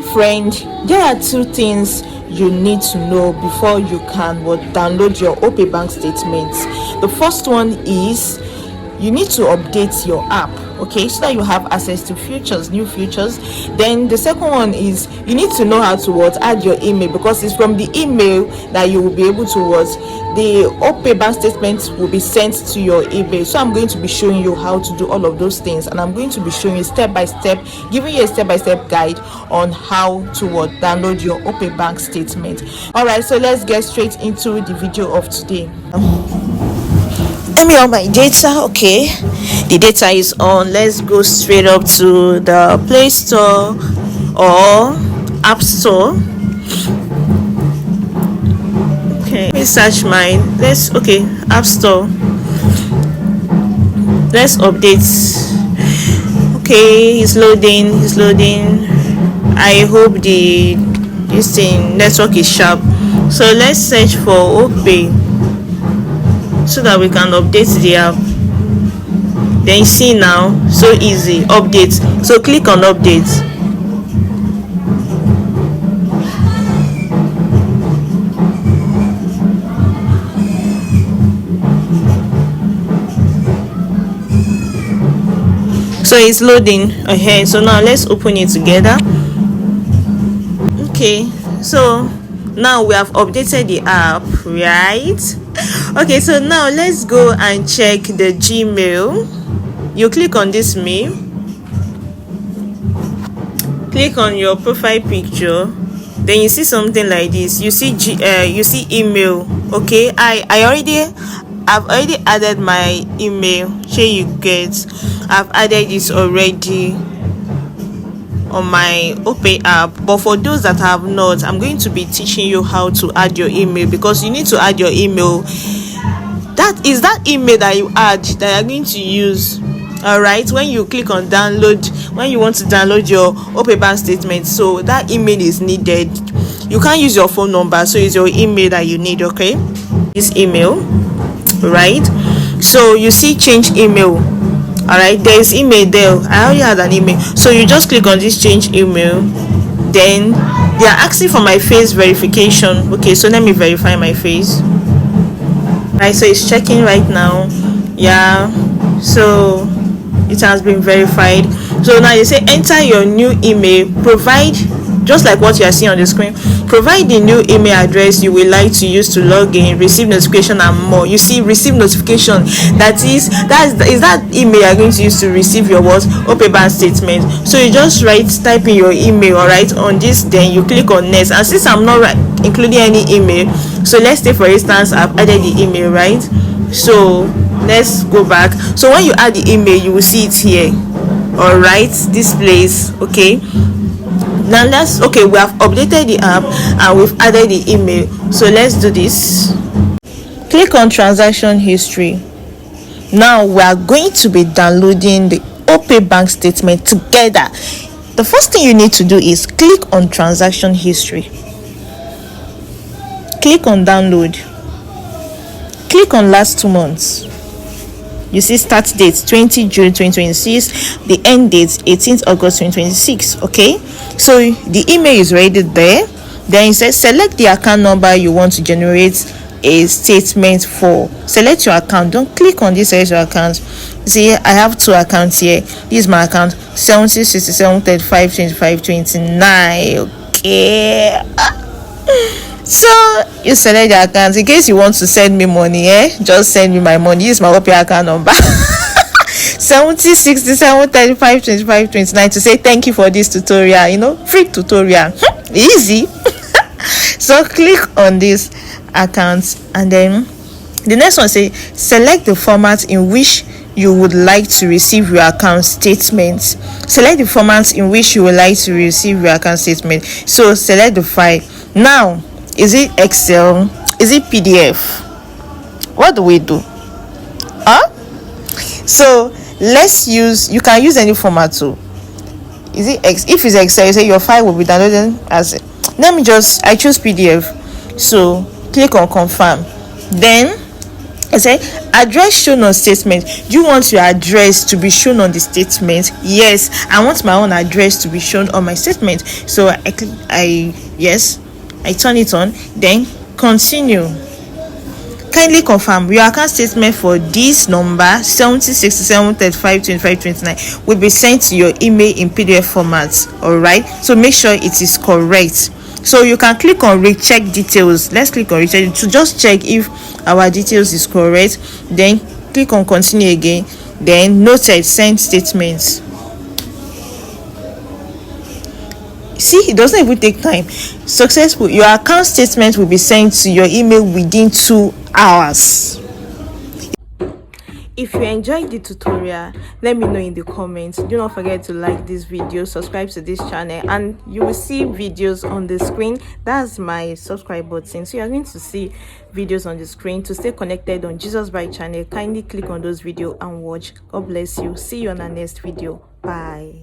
Friend, there are two things you need to know before you can download your Opay bank statements. The first one is you need to update your app, okay, so that you have access to new features. Then the second one is you need to know how to add your email, because it's from the email that you will be able to the Opay bank statement will be sent to your email. So I'm going to be showing you how to do all of those things, and I'm going to be showing you step by step, giving you a step-by-step guide on how to download your Opay bank statement. All right, so let's get straight into the video of today. Let me on my data. Okay, the data is on. Let's go straight up to the Play Store or App Store. Okay, let me search mine. App Store. Let's update. Okay, it's loading. I hope this network is sharp. So let's search for Opay so that we can update the app. Then you see now, so easy, update. So click on update. So it's loading ahead. So now let's open it together. Okay, so now we have updated the app, right? Okay, so now let's go and check the Gmail. You click on this mail, click on your profile picture, then you see something like this. You see email. Okay, I've already added my email. I've added this already on my Opay app, but for those that have not, I'm going to be teaching you how to add your email, because you need to add your email. That is that email that you add that you're going to use. All right, when you click on download, when you want to download your Opay bank statement, so that email is needed. You can't use your phone number, so it's your email that you need. Okay, this email, right? So you see change email. All right, there's email there. I already had an email, so you just click on this change email. Then they are asking for my face verification. Okay, so let me verify my face. Right, so it's checking right now. Yeah, so it has been verified. So now you say enter your new email, provide, just like what you are seeing on the screen, provide the new email address you would like to use to log in, receive notification, and more. You see receive notification, is that email you are going to use to receive your Opay bank statement. So you just type in your email, all right, on this, then you click on next. And since I'm not including any email, so let's say for instance I've added the email, right? So let's go back. So when you add the email, you will see it here, all right, this place. Okay, now we have updated the app and we've added the email. So let's do this. Click on transaction history. Now we are going to be downloading the Opay bank statement together. The first thing you need to do is click on transaction history, click on download, click on last 2 months. You see start date 20 June 2026, the end date 18th August 2026. Okay, so the email is already there. Then it says select the account number you want to generate a statement for. Select your account. Don't click on this select your account. See, I have 2 accounts here. This is my account 70 67 35 25 29. Okay, so you select the account. In case you want to send me money, just send me my money. Use my Opay account number 70 67 35 25 29 to say thank you for this tutorial. Free tutorial. Easy. So click on this account, and then the next one say select the format in which you would like to receive your account statement. Select the format in which you would like to receive your account statement. So select the file. Now, is it Excel? Is it PDF? What do we do? So you can use any format too. If it's Excel, you say your file will be downloaded as I choose PDF. So click on confirm. Then I say address shown on statement. Do you want your address to be shown on the statement? Yes, I want my own address to be shown on my statement. So yes, I turn it on, then continue. Kindly confirm your account statement for this number 7067352529 will be sent to your email in PDF format. All right, so make sure it is correct. So you can click on recheck details. Let's click on recheck to just check if our details is correct. Then click on continue again. Then noted send statements. See, it doesn't even take time. Successful. Your account statement will be sent to your email within 2 hours. If you enjoyed the tutorial, let me know in the comments. Do not forget to like this video, subscribe to this channel, and you will see videos on the screen. That's my subscribe button, so you're going to see videos on the screen. To stay connected on Jesus Bright channel, kindly click on those videos and watch. God bless you. See you on our next video. Bye.